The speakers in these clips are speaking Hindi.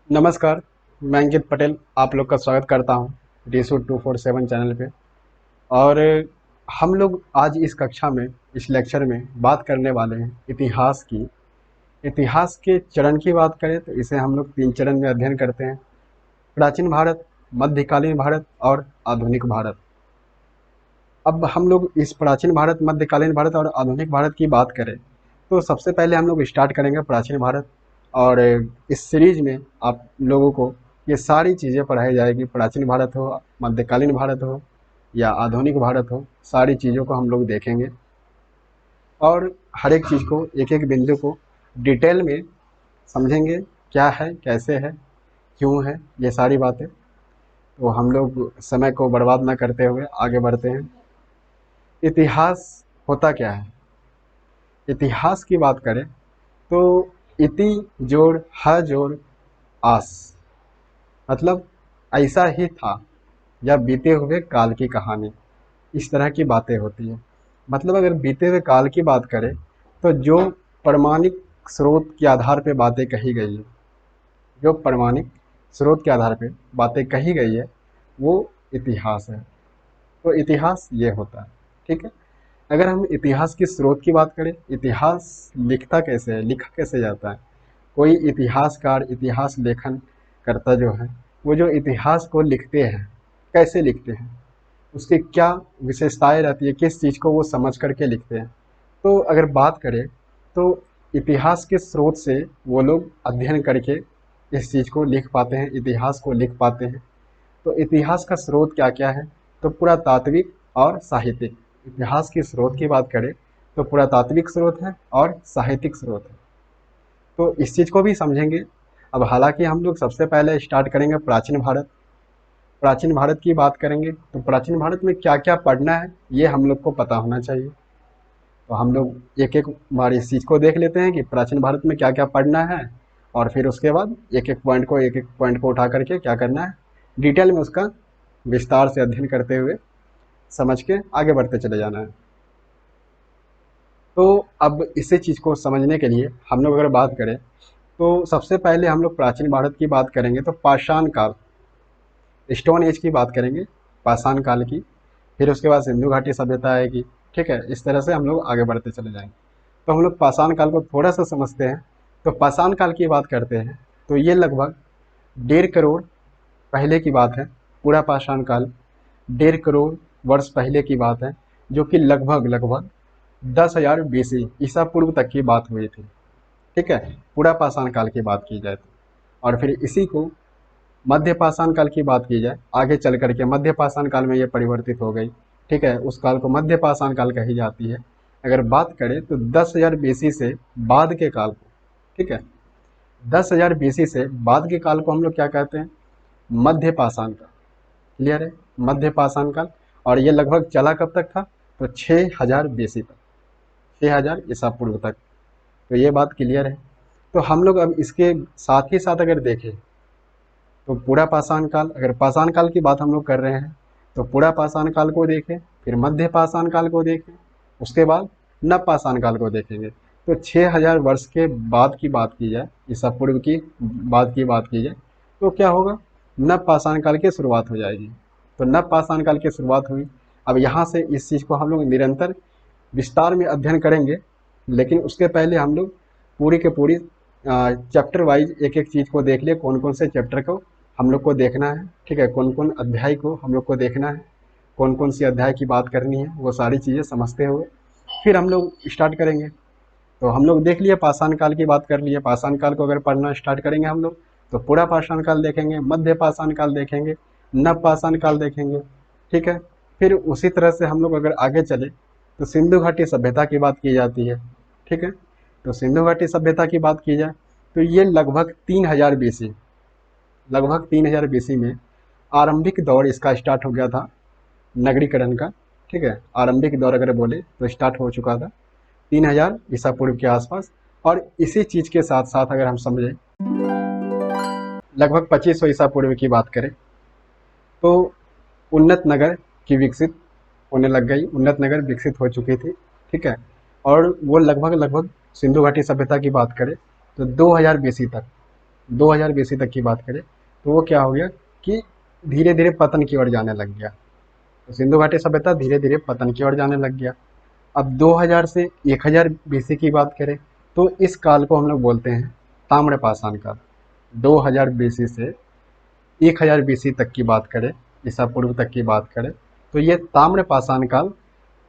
नमस्कार। मैं अंकित पटेल आप लोग का स्वागत करता हूं डीसू 247 चैनल पे। और हम लोग आज इस कक्षा में इस लेक्चर में बात करने वाले हैं इतिहास की। इतिहास के चरण की बात करें तो इसे हम लोग 3 चरण में अध्ययन करते हैं: प्राचीन भारत, मध्यकालीन भारत और आधुनिक भारत। अब हम लोग इस प्राचीन भारत, मध्यकालीन भारत और आधुनिक भारत की बात करें तो सबसे पहले हम लोग स्टार्ट करेंगे प्राचीन भारत। और इस सीरीज में आप लोगों को ये सारी चीज़ें पढ़ाई जाएगी। प्राचीन भारत हो, मध्यकालीन भारत हो या आधुनिक भारत हो, सारी चीज़ों को हम लोग देखेंगे और हर एक चीज़ को, एक एक बिंदु को डिटेल में समझेंगे। क्या है, कैसे है, क्यों है, ये सारी बातें। तो हम लोग समय को बर्बाद ना करते हुए आगे बढ़ते हैं। इतिहास होता क्या है? इतिहास की बात करें तो इति जोड़ ह जोड़ आस, मतलब ऐसा ही था या बीते हुए काल की कहानी, इस तरह की बातें होती है। मतलब अगर बीते हुए काल की बात करें तो जो प्रमाणिक स्रोत के आधार पे बातें कही गई है, जो प्रमाणिक स्रोत के आधार पे बातें कही गई है वो इतिहास है। तो इतिहास ये होता है, ठीक है। अगर हम इतिहास की स्रोत की बात करें, इतिहास लिखता कैसे है, लिखा कैसे जाता है? कोई इतिहासकार, इतिहास लेखन करता जो है, वो जो इतिहास को लिखते हैं, कैसे लिखते हैं, उसकी क्या विशेषताएं रहती है, किस चीज़ को वो समझ करके लिखते हैं। तो अगर बात करें तो इतिहास के स्रोत से वो लोग अध्ययन करके इस चीज़ को लिख पाते हैं, इतिहास को लिख पाते हैं। तो इतिहास का स्रोत क्या क्या है? तो पुरातात्विक और साहित्यिक। इतिहास की स्रोत की बात करें तो पुरातात्विक स्रोत है और साहित्यिक स्रोत है। तो इस चीज़ को भी समझेंगे। अब हालांकि हम लोग सबसे पहले स्टार्ट करेंगे प्राचीन भारत। प्राचीन भारत की बात करेंगे तो प्राचीन भारत में क्या क्या पढ़ना है ये हम लोग को पता होना चाहिए। तो हम लोग एक एक बार इस चीज़ को देख लेते हैं कि प्राचीन भारत में क्या क्या पढ़ना है, और फिर उसके बाद एक एक पॉइंट को उठा करके क्या करना है, डिटेल में उसका विस्तार से अध्ययन करते हुए समझ के आगे बढ़ते चले जाना है। तो अब इसी चीज़ को समझने के लिए हम लोग अगर बात करें तो सबसे पहले हम लोग प्राचीन भारत की बात करेंगे तो पाषाण काल, स्टोन एज की बात करेंगे, पाषाण काल की। फिर उसके बाद सिंधु घाटी सभ्यता आएगी, ठीक है। इस तरह से हम लोग आगे बढ़ते चले जाएंगे। तो हम लोग पाषाण काल को थोड़ा सा समझते हैं। तो पाषाण काल की बात करते हैं तो ये लगभग 1.5 करोड़ पहले की बात है। पूरा पाषाण काल 1.5 करोड़ वर्ष पहले की बात है, जो कि लगभग लगभग 10,000 BC ईसा पूर्व तक की बात हुई थी, ठीक है। पूरा पाषाण काल की बात की जाए तो। और फिर इसी को मध्य पाषाण काल की बात की जाए, आगे चल करके मध्य पाषाण काल में ये परिवर्तित हो गई, ठीक है। उस काल को मध्य पाषाण काल कही जाती है। अगर बात करें तो 10,000 BC से बाद के काल को, ठीक है, 10,000 BC से बाद के काल को हम लोग क्या कहते हैं? मध्य पाषाण काल। क्लियर है? मध्य पाषाण काल। और ये लगभग चला कब तक था? तो 6,000 BC तक, 6,000 ईसा पूर्व तक। तो ये बात क्लियर है। तो हम लोग अब इसके साथ ही साथ अगर देखें तो पूरा पाषाण काल, अगर पाषाण काल की बात हम लोग कर रहे हैं तो पूरा पाषाण काल को देखें, फिर मध्य पाषाण काल को देखें, उसके बाद नव पाषाण काल को देखेंगे। तो 6,000 वर्ष के बाद की बात की जाए, ईसा पूर्व की बाद की बात की जाए, तो क्या होगा? नव पाषाण काल की शुरुआत हो जाएगी। तो नव पाषाण काल की शुरुआत हुई। अब यहाँ से इस चीज़ को हम लोग निरंतर विस्तार में अध्ययन करेंगे, लेकिन उसके पहले हम लोग पूरी के पूरी चैप्टर वाइज एक एक चीज़ को देख लिए, कौन कौन से चैप्टर को हम लोग को देखना है, ठीक है, कौन कौन अध्याय को हम लोग को देखना है, कौन कौन सी अध्याय की बात करनी है, वो सारी चीज़ें समझते हुए फिर हम लोग स्टार्ट करेंगे। तो हम लोग देख लिए पाषाण काल की बात कर लिए। पाषाण काल को अगर पढ़ना स्टार्ट करेंगे हम लोग तो पूरा पाषाण काल देखेंगे, मध्य पाषाण काल देखेंगे, नव पाषाण काल देखेंगे, ठीक है। फिर उसी तरह से हम लोग अगर आगे चले तो सिंधु घाटी सभ्यता की बात की जाती है, ठीक है। तो सिंधु घाटी सभ्यता की बात की जाए तो ये लगभग 3,000 BC, लगभग 3,000 BC में आरंभिक दौर इसका स्टार्ट हो गया था, नगरीकरण का, ठीक है। आरंभिक दौर अगर बोले तो स्टार्ट हो चुका था 3,000 ईसा पूर्व के आसपास। और इसी चीज़ के साथ साथ अगर हम समझें लगभग 2500 ईसा पूर्व की बात करें तो उन्नत नगर की विकसित होने लग गई, उन्नत नगर विकसित हो चुकी थी, ठीक है। और वो लगभग लगभग सिंधु घाटी सभ्यता की बात करें तो 2000 BC तक, 2000 बीसी तक की बात करें तो वो क्या हो गया कि धीरे धीरे पतन की ओर जाने लग गया। तो सिंधु घाटी सभ्यता धीरे धीरे पतन की ओर जाने लग गया। अब 2000 से 1000 बीसी की बात करें तो इस काल को हम लोग बोलते हैं ताम्रपाषाण काल। 2000 बीसी से 1000 बीसी तक की बात करें, ईसा पूर्व तक की बात करें, तो ये ताम्रपाषाण काल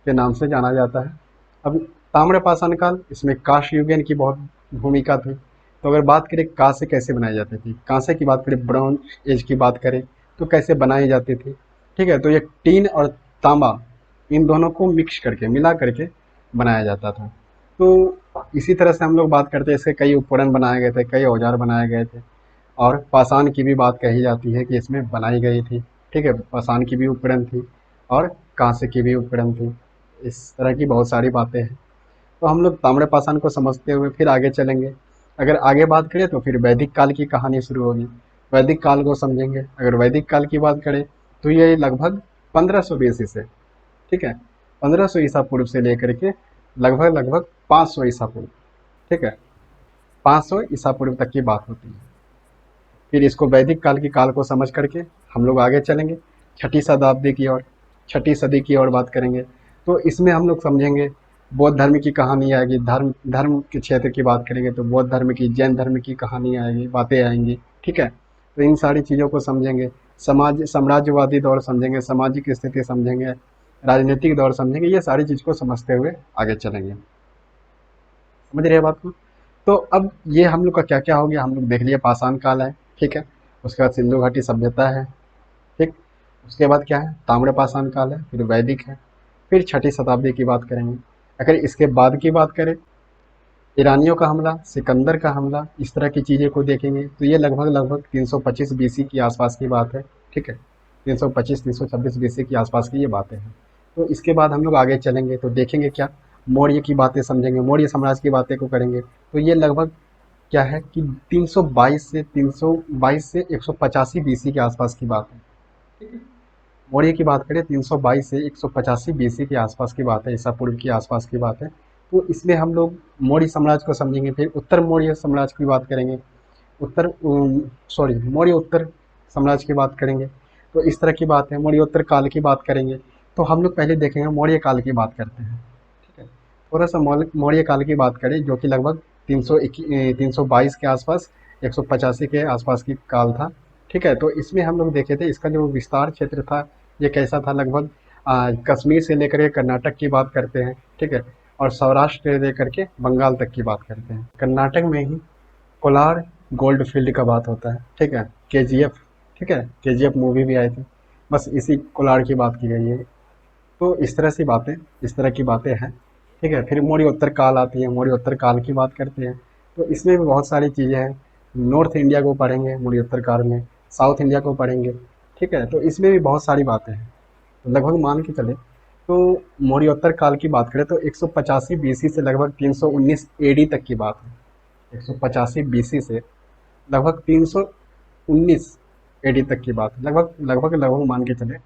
के नाम से जाना जाता है। अब ताम्रपाषाण काल, इसमें कांस्य युगीन की बहुत भूमिका थी। तो अगर बात करें कांस्य कैसे बनाई जाती थी, कांस्य की बात करें, ब्रॉन्ज एज की बात करें तो कैसे बनाई जाती थी, ठीक है। तो ये टीन और तांबा, इन दोनों को मिक्स करके, मिला करके बनाया जाता था। तो इसी तरह से हम लोग बात करते हैं, इसके कई उपकरण बनाए गए थे, कई औजार बनाए गए थे। और पाषाण की भी बात कही जाती है कि इसमें बनाई गई थी, ठीक है। पाषाण की भी उपकरण थी और कांसे की भी उपकरण थी। इस तरह की बहुत सारी बातें हैं। तो हम लोग ताम्रपाषाण को समझते हुए फिर आगे चलेंगे। अगर आगे बात करें तो फिर वैदिक काल की कहानी शुरू होगी। वैदिक काल को समझेंगे। अगर वैदिक काल की बात करें तो ये लगभग 1500 बीसी से, ठीक है, 1500 ईसा पूर्व से लेकर के लगभग लगभग 500 ईसा पूर्व, ठीक है, 500 ईसा पूर्व तक की बात होती है। फिर इसको वैदिक काल की काल को समझ करके हम लोग आगे चलेंगे छठी शताब्दी की ओर, छठी सदी की ओर बात करेंगे। तो इसमें हम लोग समझेंगे बौद्ध धर्म की कहानी आएगी, धर्म धर्म के क्षेत्र की बात करेंगे तो बौद्ध धर्म की, जैन धर्म की कहानी आएगी, बातें आएंगी, ठीक है। तो इन सारी चीज़ों को समझेंगे। समाज साम्राज्यवादी दौर समझेंगे, सामाजिक स्थिति समझेंगे, राजनीतिक दौर समझेंगे। ये सारी चीज़ को समझते हुए आगे चलेंगे। समझ रहे हैं बात को? तो अब ये हम लोग का क्या क्या हो गया, हम लोग देख लिए पाषाण काल है, ठीक है। उसके बाद सिंधु घाटी सभ्यता है, ठीक। उसके बाद क्या है, ताम्रपाषाण काल है, फिर वैदिक है, फिर छठी शताब्दी की बात करेंगे। अगर इसके बाद की बात करें, ईरानियों का हमला, सिकंदर का हमला, इस तरह की चीज़ें को देखेंगे तो ये लगभग लगभग 325 बीसी के आसपास की बात है, ठीक है। 325 326 बीसी के आसपास की ये बातें हैं। तो इसके बाद हम लोग आगे चलेंगे तो देखेंगे क्या, मौर्य की बातें समझेंगे, मौर्य साम्राज्य की बातें को करेंगे। तो ये लगभग क्या है कि 322 से 185 बीसी के आसपास की बात है, ठीक है। मौर्य की बात करें 322 से 185 बीसी के आसपास की बात है, ईसा पूर्व के आसपास की बात है। तो इसमें हम लोग मौर्य साम्राज्य को समझेंगे। फिर उत्तर मौर्य साम्राज्य की बात करेंगे, मौर्य उत्तर साम्राज्य की बात करेंगे। तो इस तरह की बात है, मौर्योत्तर काल की बात करेंगे। तो हम लोग पहले देखेंगे मौर्य काल की बात करते हैं, ठीक है। थोड़ा सा मौर्य काल की बात करें जो कि लगभग 322 के आसपास, 185 के आसपास की काल था, ठीक है। तो इसमें हम लोग देखे थे इसका जो विस्तार क्षेत्र था ये कैसा था, लगभग कश्मीर से लेकर के कर्नाटक की बात करते हैं, ठीक है। और सौराष्ट्र से लेकर के बंगाल तक की बात करते हैं। कर्नाटक में ही कोलार गोल्ड फील्ड का बात होता है, ठीक है। केजीएफ, ठीक है, केजीएफ मूवी भी आई थी, बस इसी कोलार की बात की गई है। तो इस तरह से बातें, इस तरह की बातें हैं, ठीक है। फिर मौर्योत्तर काल आती है, मौर्योत्तर काल की बात करते हैं। तो इसमें भी बहुत सारी चीज़ें हैं। नॉर्थ इंडिया को पढ़ेंगे मौर्योत्तर काल में, साउथ इंडिया को पढ़ेंगे, ठीक है। तो इसमें भी बहुत सारी बातें हैं। तो लगभग मान के चले तो मौर्योत्तर काल की बात करें तो 185 बीसी से लगभग 319 एडी तक की बात है। 185 बीसी से लगभग 319 एडी तक की बात है। लगभग लगभग लगभग मान के चले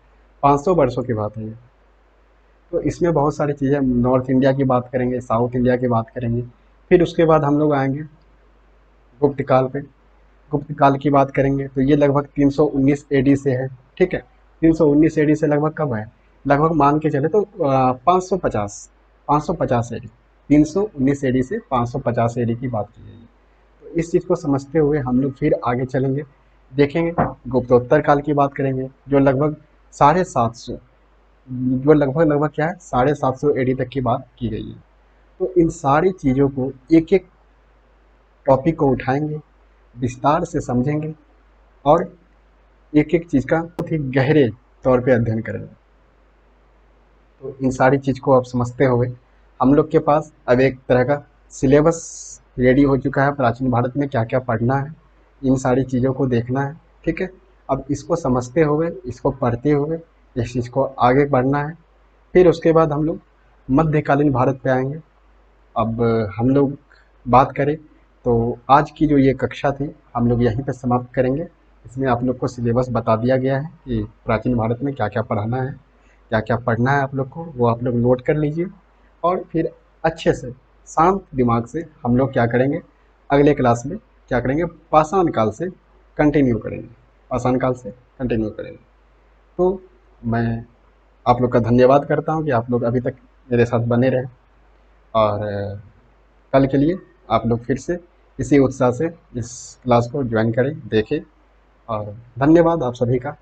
500 वर्षों की बात है ये। तो इसमें बहुत सारी चीज़ें, नॉर्थ इंडिया की बात करेंगे, साउथ इंडिया की बात करेंगे। फिर उसके बाद हम लोग आएंगे गुप्त काल पे। गुप्त काल की बात करेंगे तो ये लगभग 319 एडी से है, ठीक है। 319 एडी से लगभग कब है, लगभग मान के चले तो 550 एडी, 319 एडी से 550 एडी की बात की गई है। तो इस चीज़ को समझते हुए हम लोग फिर आगे चलेंगे, देखेंगे गुप्तोत्तर काल की बात करेंगे जो लगभग 750, जो लगभग लगभग क्या है 750 एडी तक की बात की गई है। तो इन सारी चीज़ों को एक एक टॉपिक को उठाएंगे, विस्तार से समझेंगे और एक एक चीज़ का बहुत ही गहरे तौर पे अध्ययन करेंगे। तो इन सारी चीज़ को अब समझते हुए हम लोग के पास अब एक तरह का सिलेबस रेडी हो चुका है, प्राचीन भारत में क्या क्या पढ़ना है, इन सारी चीज़ों को देखना है, ठीक है। अब इसको समझते हुए, इसको पढ़ते हुए इस चीज़ को आगे बढ़ना है। फिर उसके बाद हम लोग मध्यकालीन भारत पे आएंगे। अब हम लोग बात करें तो आज की जो ये कक्षा थी हम लोग यहीं पे समाप्त करेंगे। इसमें आप लोग को सिलेबस बता दिया गया है कि प्राचीन भारत में क्या क्या पढ़ना है, क्या क्या पढ़ना है आप लोग को, वो आप लोग नोट कर लीजिए। और फिर अच्छे से शांत दिमाग से हम लोग क्या करेंगे, अगले क्लास में क्या करेंगे, पाषाण काल से कंटिन्यू करेंगे, पाषाण काल से कंटिन्यू करेंगे। तो मैं आप लोग का धन्यवाद करता हूँ कि आप लोग अभी तक मेरे साथ बने रहे, और कल के लिए आप लोग फिर से इसी उत्साह से इस क्लास को ज्वाइन करें, देखें। और धन्यवाद आप सभी का।